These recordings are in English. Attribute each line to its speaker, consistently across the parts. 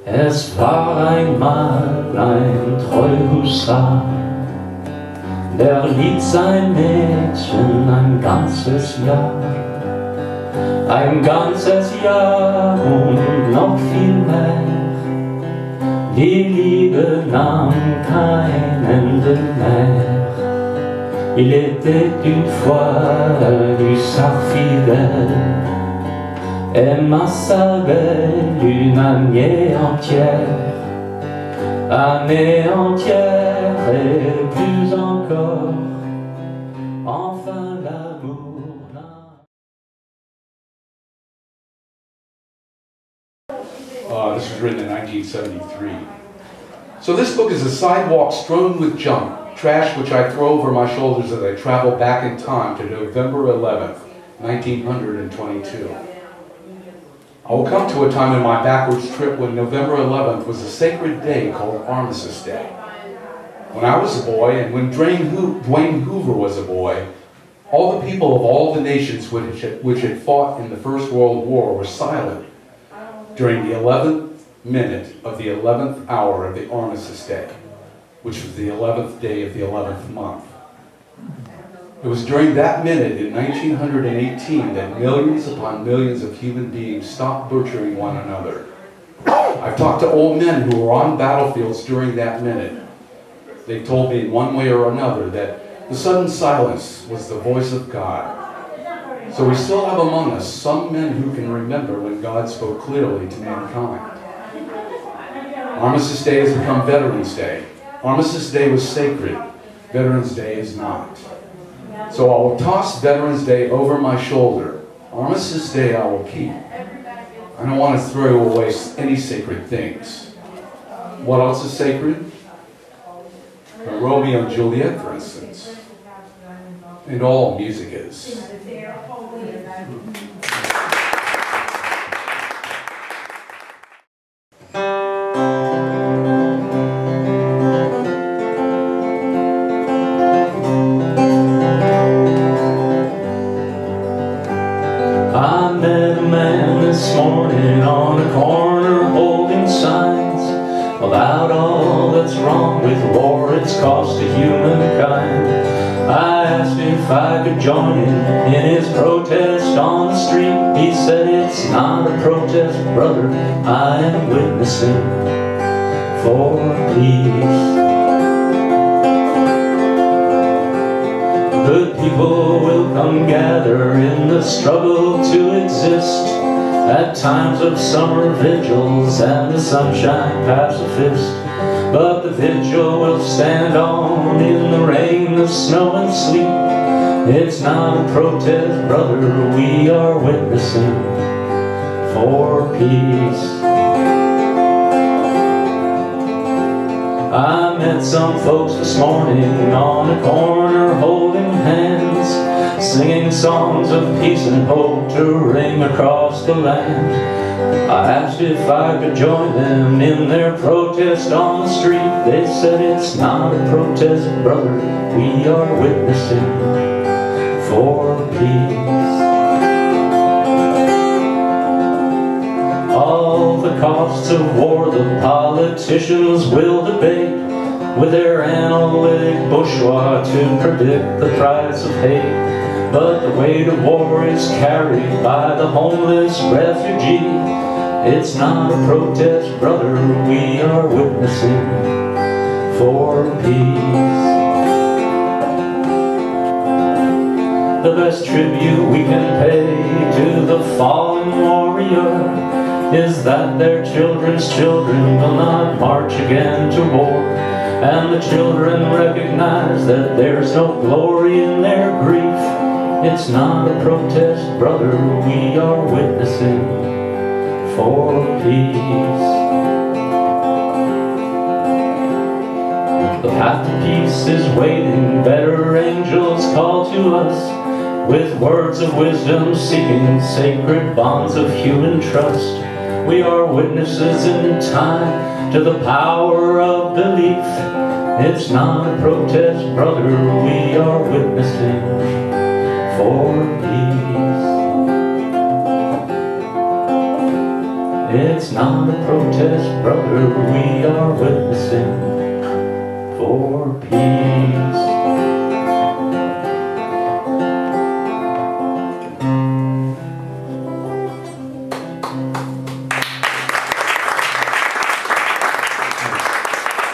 Speaker 1: Es war einmal ein Treuhusar, der liebte sein Mädchen ein ganzes Jahr. Ein ganzes Jahr und noch viel mehr. Die Liebe nahm kein Ende mehr. Il était une fois du sar fidèle, aima sa belle une année entière et plus encore. Enfin l'amour n'a...
Speaker 2: This was written in 1973. So this book is a sidewalk strewn with junk, trash which I throw over my shoulders as I travel back in time to November 11th, 1922. I will come to a time in my backwards trip when November 11th was a sacred day called Armistice Day. When I was a boy, and when Dwayne Hoover was a boy, all the people of all the nations which had fought in the First World War were silent during the 11th minute of the 11th hour of the Armistice Day, which was the 11th day of the 11th month. It was during that minute in 1918 that millions upon millions of human beings stopped butchering one another. I've talked to old men who were on battlefields during that minute. They told me in one way or another that the sudden silence was the voice of God. So we still have among us some men who can remember when God spoke clearly to mankind. Armistice Day has become Veterans Day. Armistice Day was sacred. Veterans Day is not. So I will toss Veterans Day over my shoulder. Armistice Day I will keep. I don't want to throw away any sacred things. What else is sacred? Romeo and Juliet, for instance. And all music is.
Speaker 1: I met a man this morning on a corner holding signs about all that's wrong with war it's caused to humankind. I asked if I could join him in his protest on the street. He said, it's not a protest, brother, I am witnessing for peace. Good people will come gather in the struggle to exist at times of summer vigils and the sunshine pacifist. But the vigil will stand on in the rain, the snow and sleet. It's not a protest, brother, we are witnessing for peace. I met some folks this morning on a corner holding hands, singing songs of peace and hope to ring across the land. I asked if I could join them in their protest on the street. They said, it's not a protest, brother, we are witnessing for peace. All the costs of war the politicians will debate with their analytic bourgeois to predict the price of hate. But the weight of war is carried by the homeless refugee. It's not a protest, brother, we are witnessing for peace. The best tribute we can pay to the fallen warrior is that their children's children will not march again to war, and the children recognize that there's no glory in their grief. It's not a protest, brother, we are witnessing for peace. The path to peace is waiting, better angels call to us, with words of wisdom seeking sacred bonds of human trust. We are witnesses in time to the power of belief. It's not a protest, brother, we are witnessing for peace. It's not a protest, brother, we are witnessing for peace.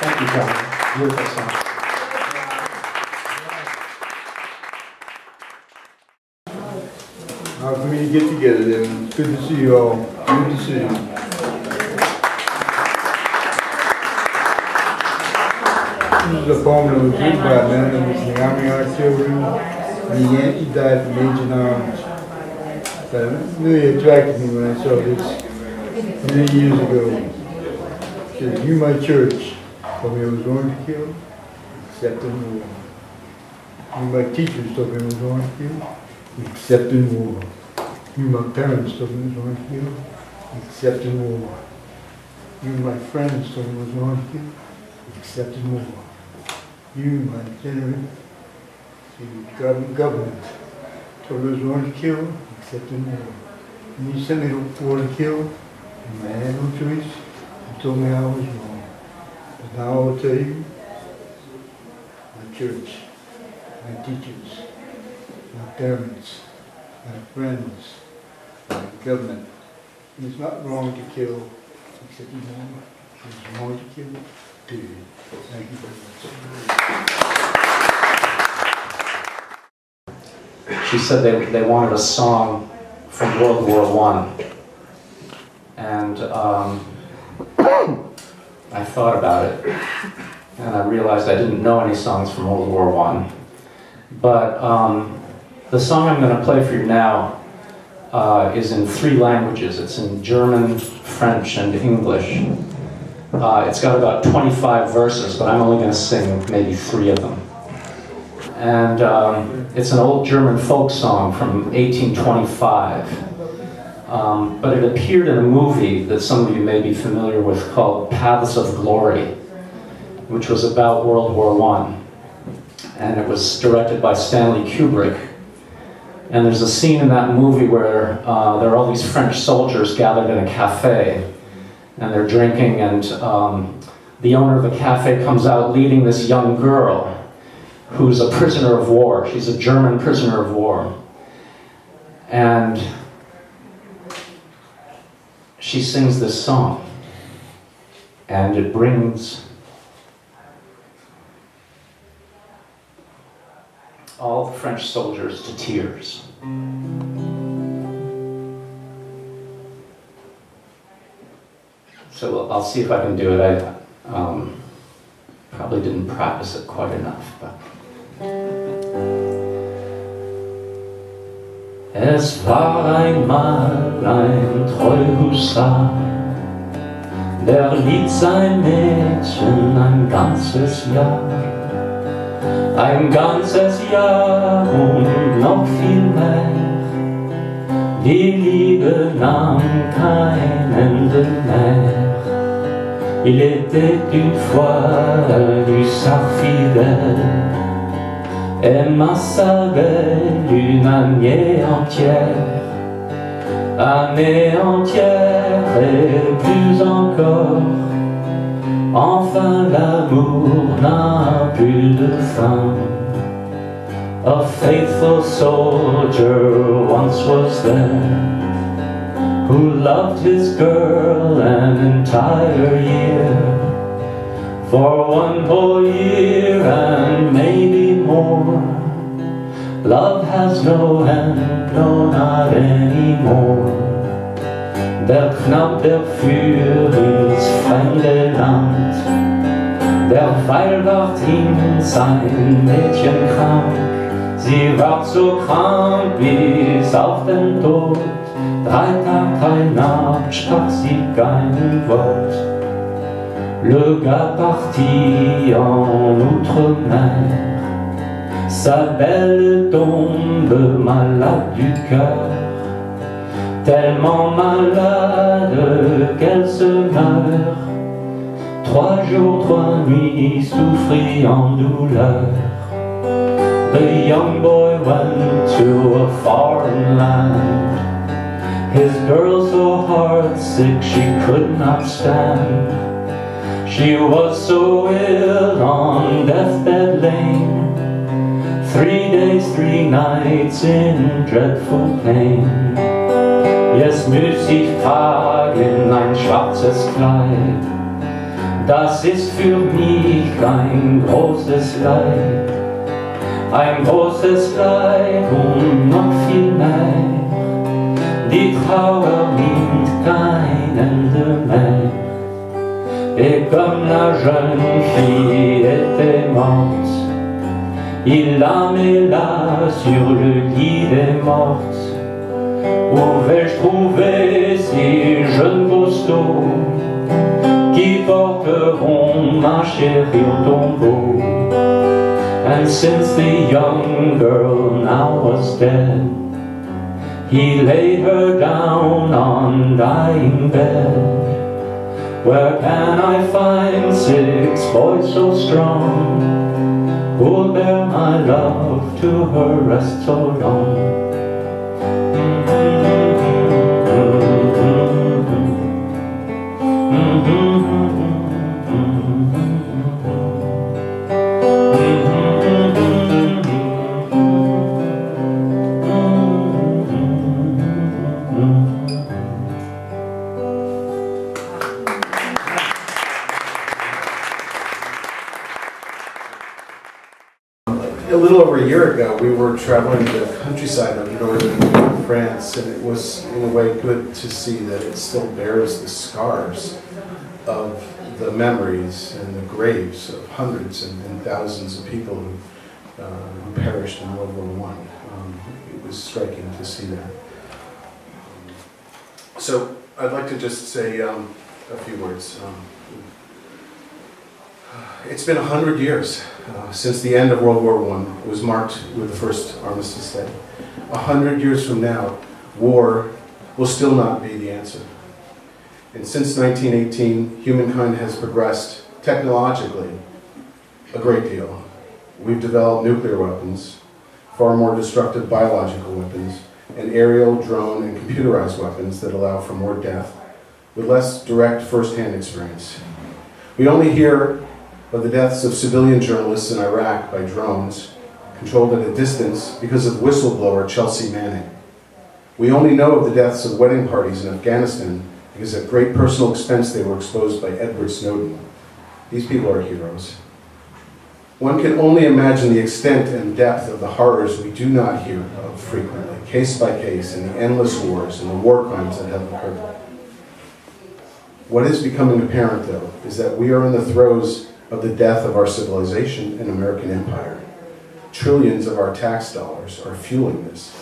Speaker 1: Thank you, John. Beautiful song.
Speaker 3: For me to get together there. It's good to see you all. Good to see you. This is a poem that was written by a man that was in the Army Artillery. And he died from Agent Orange. That really attracted me when I saw this many years ago. It says, "You, my church, told me I was going to kill, except in war. You, my teachers, told me I was going to kill, except in war. You, my parents, told me I was going to kill, except in war. You, my friends, told me I was going to kill, except in war. You, my general, government, told me I was going to kill, except in war. And you sent me to war to kill, and I had no choice. You told me I was wrong. But now I will tell you, my church, my teachers, my parents, my friends, my government. It's not wrong to kill, except in war. It's wrong to kill, period. Thank you very much.
Speaker 1: She said they wanted a song from World War I. And I thought about it, and I realized I didn't know any songs from World War I. But the song I'm going to play for you now is in 3 languages. It's in German, French, and English. It's got about 25 verses, but I'm only going to sing maybe 3 of them. And it's an old German folk song from 1825. But it appeared in a movie that some of you may be familiar with called Paths of Glory, which was about World War I. And it was directed by Stanley Kubrick. And there's a scene in that movie where there are all these French soldiers gathered in a cafe, and they're drinking, and the owner of the cafe comes out leading this young girl who's a prisoner of war. She's a German prisoner of war. And she sings this song, and it brings all the French soldiers to tears. So I'll see if I can do it. I probably didn't practice it quite enough, but. Es war einmal ein Treuhusar, der litt sein Mädchen ein ganzes Jahr. Ein ganzes Jahr und noch viel mehr. Die Liebe nahm kein Ende mehr. Il était une fois un hussard fidèle, aima sa belle une année entière et plus encore. Enfin l'amour n'a plus de fin. A faithful soldier once was there, who loved his girl an entire year. For one whole year and maybe more. Love has no end, no, not anymore. Der Knapp, der für ins fremde Land, derweil ward ihm sein Mädchen krank. Sie ward so krank bis auf den Tod. 3 Tag, 3 Nacht sprach sie kein Wort. Le gars partit en outre-mer, sa belle tombe malade du cœur, tellement malade qu'elle se meurt. 3 jours, 3 nuits souffrit en douleur. The young boy went to a foreign land. His girl so heartsick she could not stand. She was so ill on Deathbed Lane, 3 days, 3 nights in dreadful pain. Jetzt müß ich tragen ein schwarzes Kleid, das ist für mich ein großes Leid. Ein großes Leid und noch viel mehr. Die Trauer nimmt kein Ende mehr. Et comme la jeune fille était morte, il la met là sur le lit des mortes. Où vais-je trouver ces jeunes costauds qui porteront ma chérie au tombeau? And since the young girl now was dead, he laid her down on dying bed. Where can I find 6 boys so strong, who'll bear my love to her rest so long?
Speaker 4: A little over a year ago, we were traveling the countryside of northern France, and it was, in a way, good to see that it still bears the scars of the memories and the graves of hundreds and thousands of people who perished in World War I. It was striking to see that. So I'd like to just say a few words. It's been 100 years since the end of World War I was marked with the first Armistice Day. 100 years from now, war will still not be the answer. And since 1918, humankind has progressed technologically a great deal. We've developed nuclear weapons, far more destructive biological weapons, and aerial, drone, and computerized weapons that allow for more death with less direct first-hand experience. We only hear of the deaths of civilian journalists in Iraq by drones, controlled at a distance because of whistleblower Chelsea Manning. We only know of the deaths of wedding parties in Afghanistan because at great personal expense they were exposed by Edward Snowden. These people are heroes. One can only imagine the extent and depth of the horrors we do not hear of frequently, case by case, in the endless wars and the war crimes that have occurred. What is becoming apparent, though, is that we are in the throes of the death of our civilization and American empire. Trillions of our tax dollars are fueling this,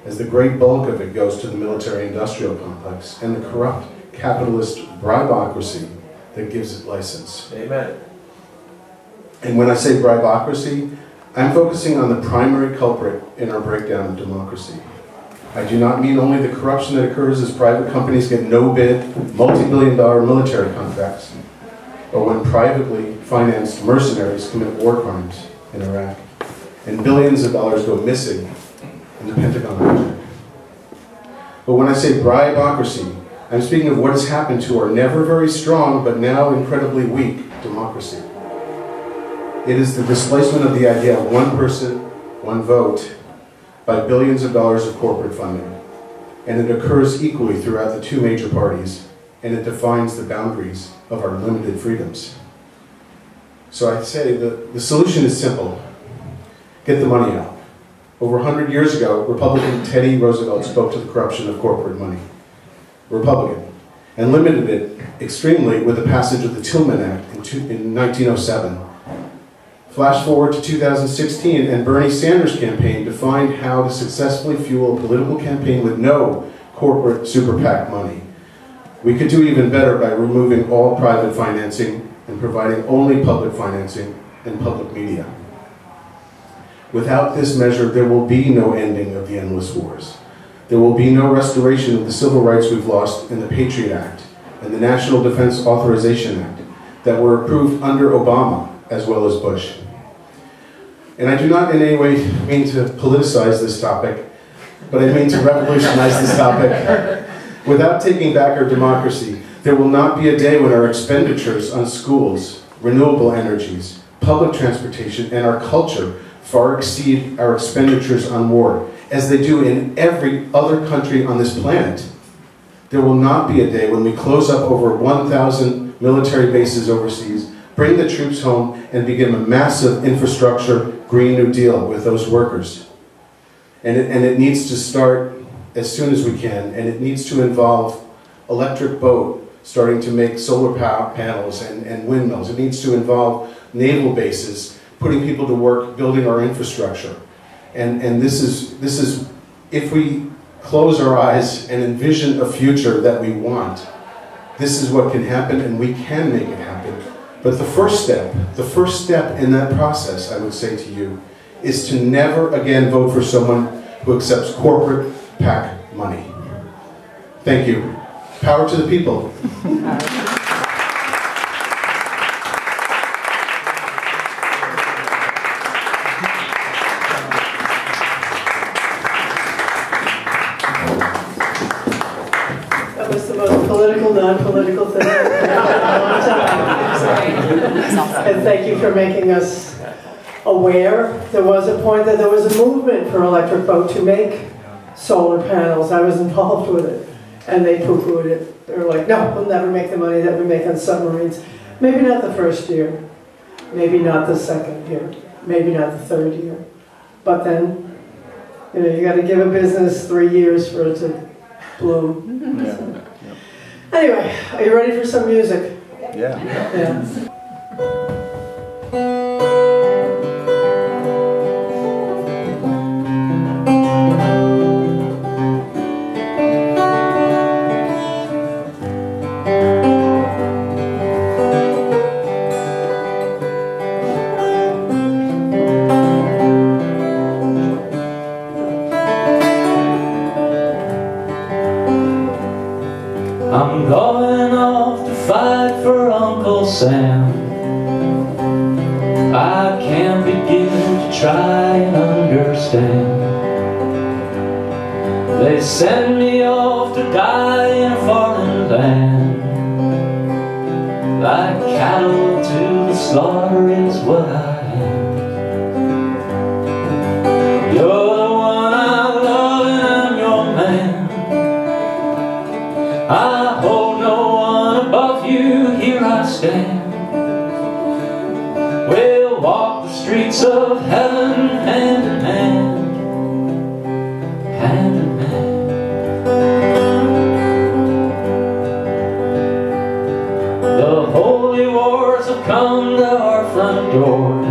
Speaker 4: as the great bulk of it goes to the military-industrial complex and the corrupt capitalist bribocracy that gives it license.
Speaker 5: Amen.
Speaker 4: And when I say bribocracy, I'm focusing on the primary culprit in our breakdown of democracy. I do not mean only the corruption that occurs as private companies get no-bid, multi-billion-dollar military contracts, or when privately financed mercenaries commit war crimes in Iraq, and billions of dollars go missing in the Pentagon project. But when I say bribocracy, I'm speaking of what has happened to our never very strong, but now incredibly weak democracy. It is the displacement of the idea of one person, one vote, by billions of dollars of corporate funding. And it occurs equally throughout the two major parties, and it defines the boundaries of our limited freedoms. So I'd say the solution is simple. Get the money out. Over 100 years ago, Republican Teddy Roosevelt spoke to the corruption of corporate money. Republican. And limited it extremely with the passage of the Tillman Act in 1907. Flash forward to 2016, and Bernie Sanders' campaign defined how to successfully fuel a political campaign with no corporate super PAC money. We could do even better by removing all private financing and providing only public financing and public media. Without this measure, there will be no ending of the endless wars. There will be no restoration of the civil rights we've lost in the Patriot Act and the National Defense Authorization Act that were approved under Obama as well as Bush. And I do not in any way mean to politicize this topic, but I mean to revolutionize this topic Without taking back our democracy, there will not be a day when our expenditures on schools, renewable energies, public transportation, and our culture far exceed our expenditures on war, as they do in every other country on this planet. There will not be a day when we close up over 1,000 military bases overseas, bring the troops home, and begin a massive infrastructure Green New Deal with those workers. And it needs to start as soon as we can, and it needs to involve electric boat, starting to make solar panels and windmills. It needs to involve naval bases, putting people to work, building our infrastructure. And this is, if we close our eyes and envision a future that we want, this is what can happen, and we can make it happen. But the first step in that process, I would say to you, is to never again vote for someone who accepts corporate PAC money. Thank you. Power to the people.
Speaker 5: That was the most political, non-political thing I've heard in a long time. And thank you for making us aware. There was a point that there was a movement for electric boat to make solar panels. I was involved with it. And they poo-pooed it. They were like, no, we'll never make the money that we make on submarines. Maybe not the first year. Maybe not the second year. Maybe not the third year. But then, you know, you got to give a business 3 years for it to bloom.
Speaker 6: Yeah.
Speaker 5: So. Anyway, are you ready for some music?
Speaker 6: Yeah.
Speaker 5: Yeah.
Speaker 1: I'm going off to fight for Uncle Sam. I can't begin to try and understand. They send me off to die in a foreign land. Like cattle to the slaughter is what I am. You're the one I love and I'm your man. I hold no one above you, here I stand. We'll walk the streets of heaven hand in hand, hand in hand. The holy wars have come to our front door.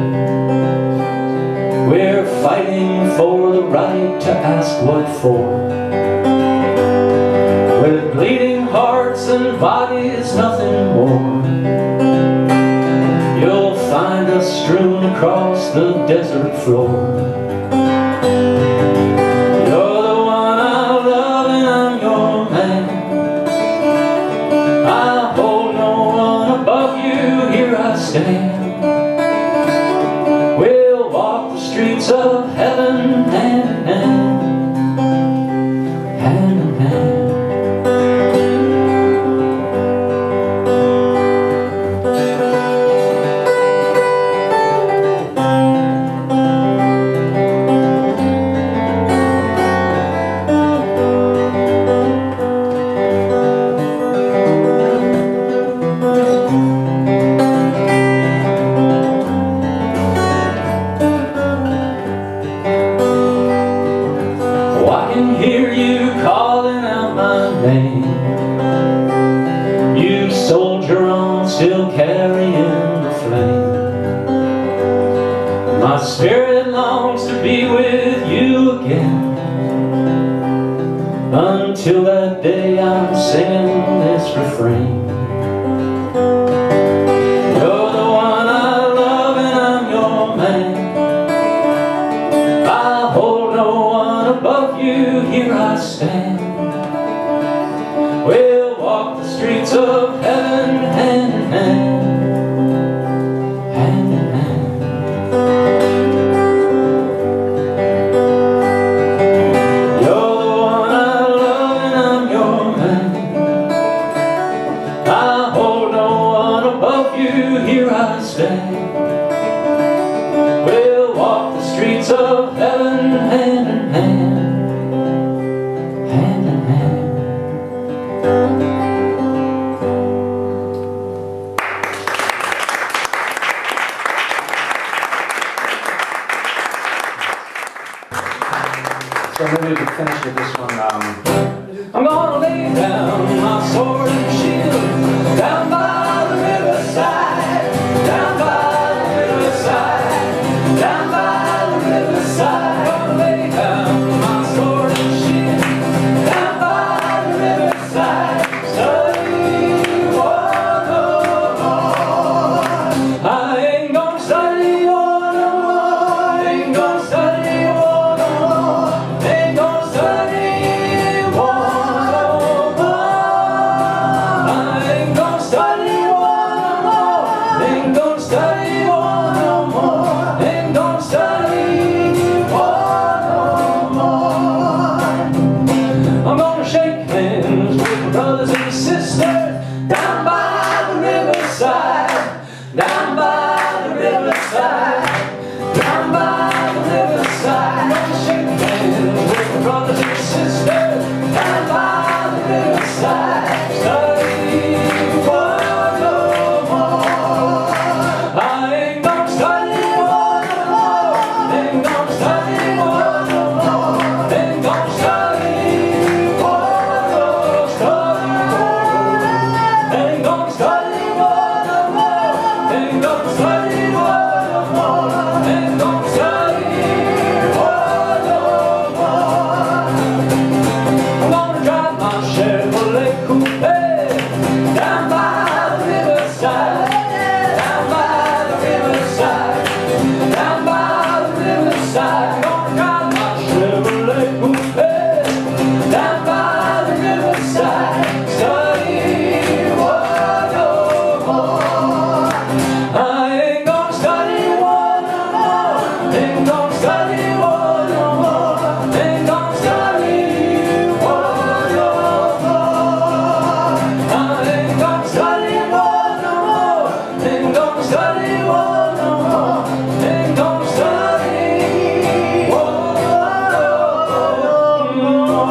Speaker 1: We're fighting for the right to ask what for. With bleeding hearts and bodies, nothing more. You'll find us strewn across the desert floor. You're the one I love and I'm your man. I hold no one above you, here I stand. We'll walk the streets of heaven hand in hand, hand in hand. I can hear you calling out my name. You soldier on, still carrying the flame. My spirit longs to be with you again. Until that day I'm singing this refrain. You're the one I love and I'm your man. I hold no one above you, here I stand. We'll walk the streets of heaven hand in hand, hand in hand. You're the one I love and I'm your man. sword and shield, down by the riverside, down by the riverside, down by the riverside. Gonna lay down my sword and shield, down by the riverside, study war no more. I ain't gonna study war no more, ain't gonna study war no more, ain't gonna study war no more. I ain't gonna study war no more, ain't gonna study war no more, ain't gonna study war no more. I'm gonna shake hands with my brothers and sisters down by the riverside, down by the riverside, down by the riverside. I'm gonna shake hands with my brothers and sisters down by the riverside. Study war no more. I ain't gonna study war no more, ain't gonna study war no more, ain't gonna study war no more, ain't gonna study war no more, ain't gonna study war no more, ain't gonna study war no more. I'm gonna drive my Chevrolet coupe down by the riverside, down by the riverside, down by the riverside. Gonna drive my Chevrolet coupe down by the riverside, study war no more. I ain't gonna study war no more, ain't gonna study war no more, ain't gonna study war no more. I ain't gonna study war no more, ain't gonna study war no more, ain't gonna study war no more.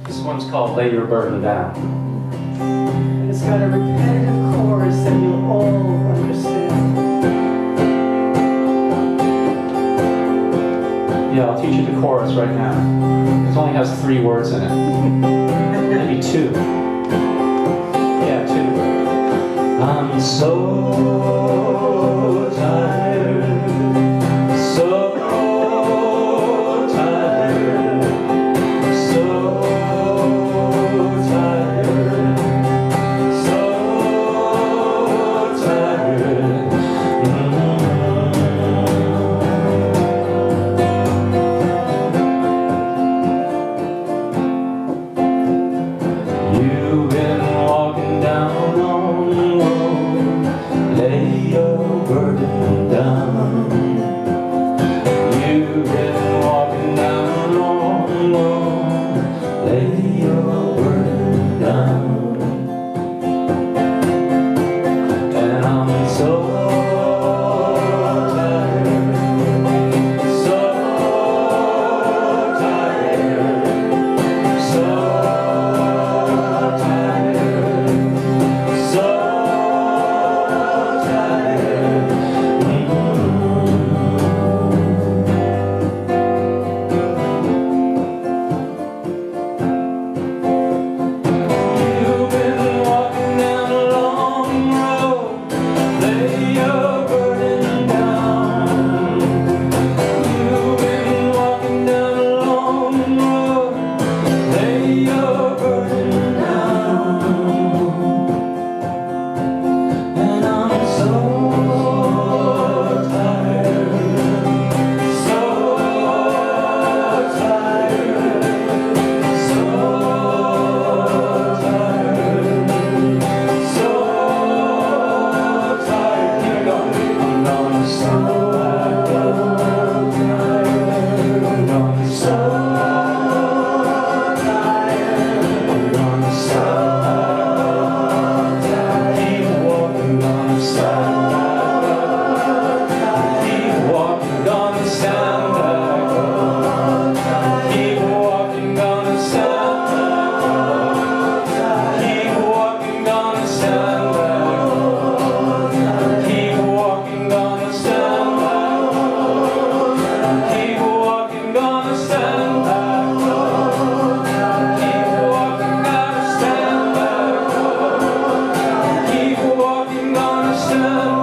Speaker 1: This one's called Lay Your Burden Down.
Speaker 5: And it's got a repetitive chorus that you'll all understand.
Speaker 1: Yeah, I'll teach you the chorus right now. It only has 3 words in it. Maybe 2. Yeah, 2. I'm so tired, so tired, so tired, so tired. You've been walking down a long road, lay your burden Santa